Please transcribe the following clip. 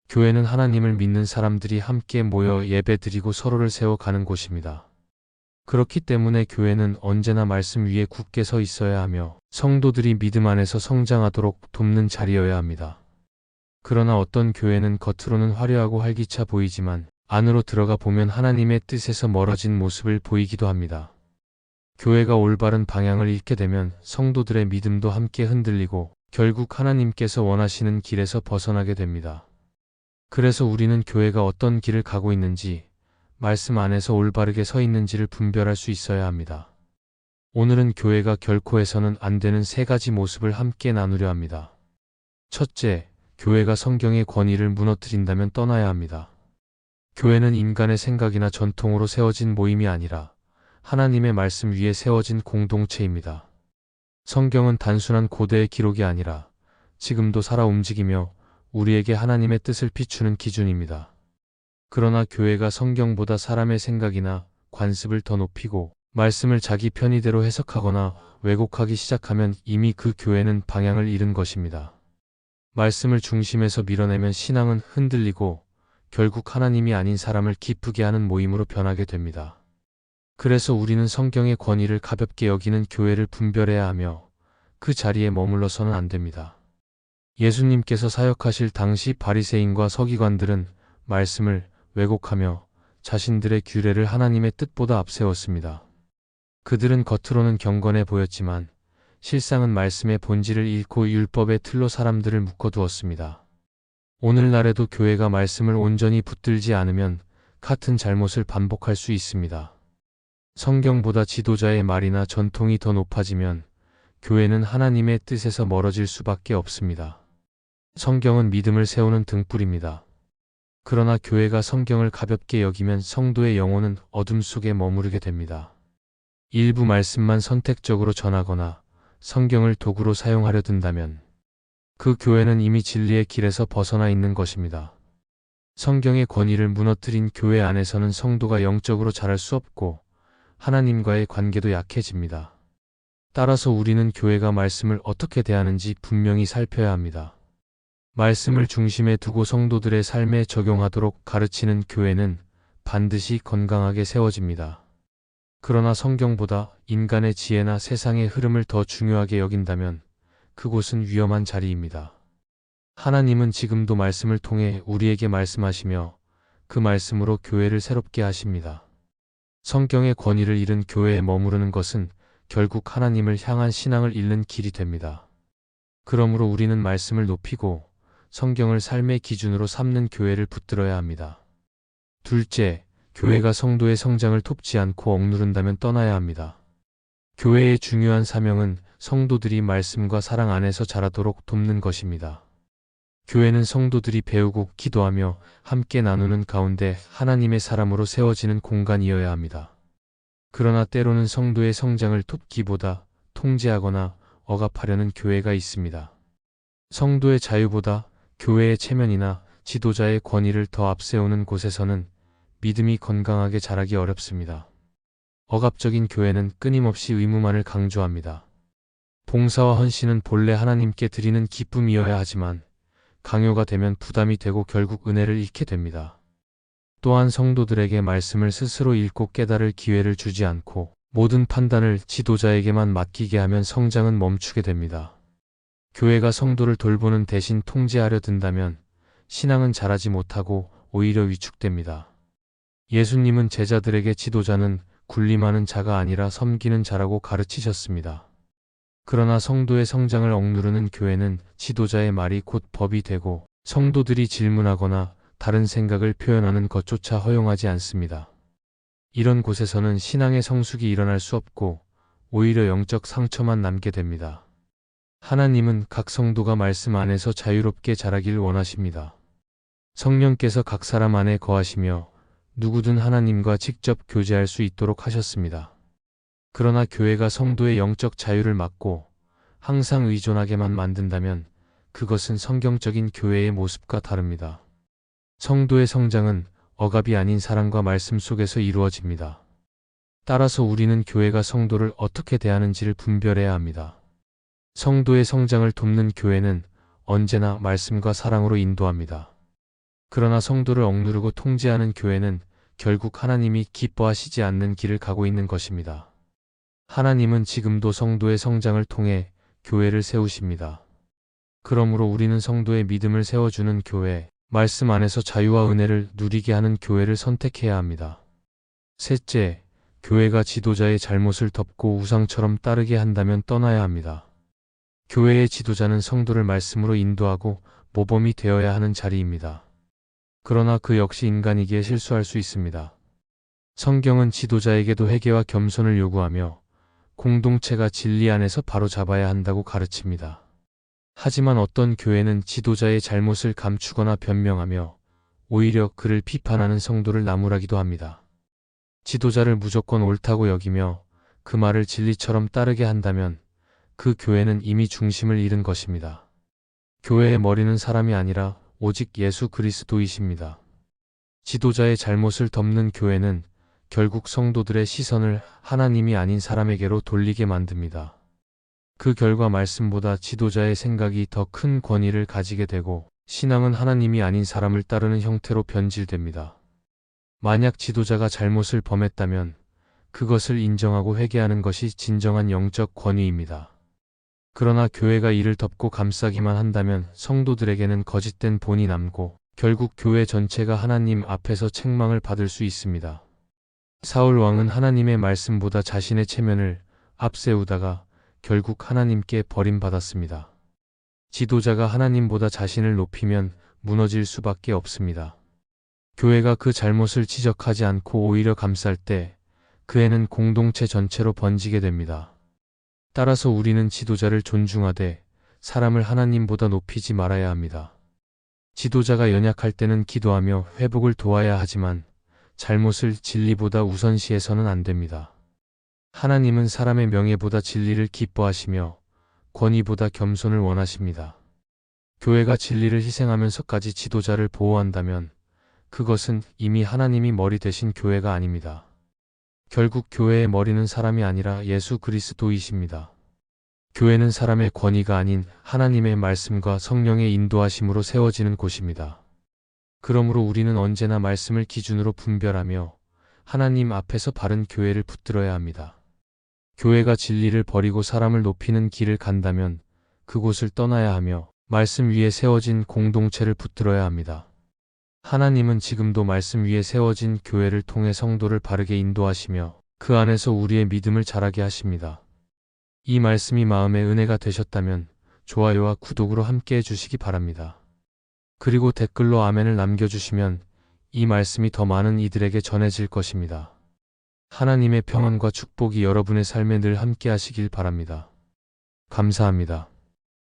교회는 하나님을 믿는 사람들이 함께 모여 예배드리고 서로를 세워가는 곳입니다. 그렇기 때문에 교회는 언제나 말씀 위에 굳게 서 있어야 하며 성도들이 믿음 안에서 성장하도록 돕는 자리여야 합니다. 그러나 어떤 교회는 겉으로는 화려하고 활기차 보이지만 안으로 들어가 보면 하나님의 뜻에서 멀어진 모습을 보이기도 합니다. 교회가 올바른 방향을 잃게 되면 성도들의 믿음도 함께 흔들리고 결국 하나님께서 원하시는 길에서 벗어나게 됩니다. 그래서 우리는 교회가 어떤 길을 가고 있는지, 말씀 안에서 올바르게 서 있는지를 분별할 수 있어야 합니다. 오늘은 교회가 결코 해서는 안 되는 세 가지 모습을 함께 나누려 합니다. 첫째, 교회가 성경의 권위를 무너뜨린다면 떠나야 합니다. 교회는 인간의 생각이나 전통으로 세워진 모임이 아니라 하나님의 말씀 위에 세워진 공동체입니다. 성경은 단순한 고대의 기록이 아니라 지금도 살아 움직이며 우리에게 하나님의 뜻을 비추는 기준입니다. 그러나 교회가 성경보다 사람의 생각이나 관습을 더 높이고 말씀을 자기 편의대로 해석하거나 왜곡하기 시작하면 이미 그 교회는 방향을 잃은 것입니다. 말씀을 중심에서 밀어내면 신앙은 흔들리고 결국 하나님이 아닌 사람을 기쁘게 하는 모임으로 변하게 됩니다. 그래서 우리는 성경의 권위를 가볍게 여기는 교회를 분별해야 하며 그 자리에 머물러서는 안 됩니다. 예수님께서 사역하실 당시 바리새인과 서기관들은 말씀을 왜곡하며 자신들의 규례를 하나님의 뜻보다 앞세웠습니다. 그들은 겉으로는 경건해 보였지만 실상은 말씀의 본질을 잃고 율법의 틀로 사람들을 묶어두었습니다. 오늘날에도 교회가 말씀을 온전히 붙들지 않으면 같은 잘못을 반복할 수 있습니다. 성경보다 지도자의 말이나 전통이 더 높아지면 교회는 하나님의 뜻에서 멀어질 수밖에 없습니다. 성경은 믿음을 세우는 등불입니다. 그러나 교회가 성경을 가볍게 여기면 성도의 영혼은 어둠 속에 머무르게 됩니다. 일부 말씀만 선택적으로 전하거나 성경을 도구로 사용하려 든다면 그 교회는 이미 진리의 길에서 벗어나 있는 것입니다. 성경의 권위를 무너뜨린 교회 안에서는 성도가 영적으로 자랄 수 없고 하나님과의 관계도 약해집니다. 따라서 우리는 교회가 말씀을 어떻게 대하는지 분명히 살펴야 합니다. 말씀을 중심에 두고 성도들의 삶에 적용하도록 가르치는 교회는 반드시 건강하게 세워집니다. 그러나 성경보다 인간의 지혜나 세상의 흐름을 더 중요하게 여긴다면 그곳은 위험한 자리입니다. 하나님은 지금도 말씀을 통해 우리에게 말씀하시며 그 말씀으로 교회를 새롭게 하십니다. 성경의 권위를 잃은 교회에 머무르는 것은 결국 하나님을 향한 신앙을 잃는 길이 됩니다. 그러므로 우리는 말씀을 높이고 성경을 삶의 기준으로 삼는 교회를 붙들어야 합니다. 둘째, 교회가 성도의 성장을 돕지 않고 억누른다면 떠나야 합니다. 교회의 중요한 사명은 성도들이 말씀과 사랑 안에서 자라도록 돕는 것입니다. 교회는 성도들이 배우고 기도하며 함께 나누는 가운데 하나님의 사람으로 세워지는 공간이어야 합니다. 그러나 때로는 성도의 성장을 돕기보다 통제하거나 억압하려는 교회가 있습니다. 성도의 자유보다 교회의 체면이나 지도자의 권위를 더 앞세우는 곳에서는 믿음이 건강하게 자라기 어렵습니다. 억압적인 교회는 끊임없이 의무만을 강조합니다. 봉사와 헌신은 본래 하나님께 드리는 기쁨이어야 하지만 강요가 되면 부담이 되고 결국 은혜를 잃게 됩니다. 또한 성도들에게 말씀을 스스로 읽고 깨달을 기회를 주지 않고 모든 판단을 지도자에게만 맡기게 하면 성장은 멈추게 됩니다. 교회가 성도를 돌보는 대신 통제하려 든다면 신앙은 자라지 못하고 오히려 위축됩니다. 예수님은 제자들에게 지도자는 군림하는 자가 아니라 섬기는 자라고 가르치셨습니다. 그러나 성도의 성장을 억누르는 교회는 지도자의 말이 곧 법이 되고 성도들이 질문하거나 다른 생각을 표현하는 것조차 허용하지 않습니다. 이런 곳에서는 신앙의 성숙이 일어날 수 없고 오히려 영적 상처만 남게 됩니다. 하나님은 각 성도가 말씀 안에서 자유롭게 자라길 원하십니다. 성령께서 각 사람 안에 거하시며 누구든 하나님과 직접 교제할 수 있도록 하셨습니다. 그러나 교회가 성도의 영적 자유를 막고 항상 의존하게만 만든다면 그것은 성경적인 교회의 모습과 다릅니다. 성도의 성장은 억압이 아닌 사랑과 말씀 속에서 이루어집니다. 따라서 우리는 교회가 성도를 어떻게 대하는지를 분별해야 합니다. 성도의 성장을 돕는 교회는 언제나 말씀과 사랑으로 인도합니다. 그러나 성도를 억누르고 통제하는 교회는 결국 하나님이 기뻐하시지 않는 길을 가고 있는 것입니다. 하나님은 지금도 성도의 성장을 통해 교회를 세우십니다. 그러므로 우리는 성도의 믿음을 세워주는 교회, 말씀 안에서 자유와 은혜를 누리게 하는 교회를 선택해야 합니다. 셋째, 교회가 지도자의 잘못을 덮고 우상처럼 따르게 한다면 떠나야 합니다. 교회의 지도자는 성도를 말씀으로 인도하고 모범이 되어야 하는 자리입니다. 그러나 그 역시 인간이기에 실수할 수 있습니다. 성경은 지도자에게도 회개와 겸손을 요구하며 공동체가 진리 안에서 바로잡아야 한다고 가르칩니다. 하지만 어떤 교회는 지도자의 잘못을 감추거나 변명하며 오히려 그를 비판하는 성도를 나무라기도 합니다. 지도자를 무조건 옳다고 여기며 그 말을 진리처럼 따르게 한다면 그 교회는 이미 중심을 잃은 것입니다. 교회의 머리는 사람이 아니라 오직 예수 그리스도이십니다. 지도자의 잘못을 덮는 교회는 결국 성도들의 시선을 하나님이 아닌 사람에게로 돌리게 만듭니다. 그 결과 말씀보다 지도자의 생각이 더 큰 권위를 가지게 되고 신앙은 하나님이 아닌 사람을 따르는 형태로 변질됩니다. 만약 지도자가 잘못을 범했다면 그것을 인정하고 회개하는 것이 진정한 영적 권위입니다. 그러나 교회가 이를 덮고 감싸기만 한다면 성도들에게는 거짓된 본이 남고 결국 교회 전체가 하나님 앞에서 책망을 받을 수 있습니다. 사울 왕은 하나님의 말씀보다 자신의 체면을 앞세우다가 결국 하나님께 버림받았습니다. 지도자가 하나님보다 자신을 높이면 무너질 수밖에 없습니다. 교회가 그 잘못을 지적하지 않고 오히려 감쌀 때 그 해는 공동체 전체로 번지게 됩니다. 따라서 우리는 지도자를 존중하되 사람을 하나님보다 높이지 말아야 합니다. 지도자가 연약할 때는 기도하며 회복을 도와야 하지만 잘못을 진리보다 우선시해서는 안 됩니다. 하나님은 사람의 명예보다 진리를 기뻐하시며 권위보다 겸손을 원하십니다. 교회가 진리를 희생하면서까지 지도자를 보호한다면 그것은 이미 하나님이 머리 되신 교회가 아닙니다. 결국 교회의 머리는 사람이 아니라 예수 그리스도이십니다. 교회는 사람의 권위가 아닌 하나님의 말씀과 성령의 인도하심으로 세워지는 곳입니다. 그러므로 우리는 언제나 말씀을 기준으로 분별하며 하나님 앞에서 바른 교회를 붙들어야 합니다. 교회가 진리를 버리고 사람을 높이는 길을 간다면 그곳을 떠나야 하며 말씀 위에 세워진 공동체를 붙들어야 합니다. 하나님은 지금도 말씀 위에 세워진 교회를 통해 성도를 바르게 인도하시며 그 안에서 우리의 믿음을 자라게 하십니다. 이 말씀이 마음의 은혜가 되셨다면 좋아요와 구독으로 함께 해주시기 바랍니다. 그리고 댓글로 아멘을 남겨주시면 이 말씀이 더 많은 이들에게 전해질 것입니다. 하나님의 평안과 축복이 여러분의 삶에 늘 함께 하시길 바랍니다. 감사합니다.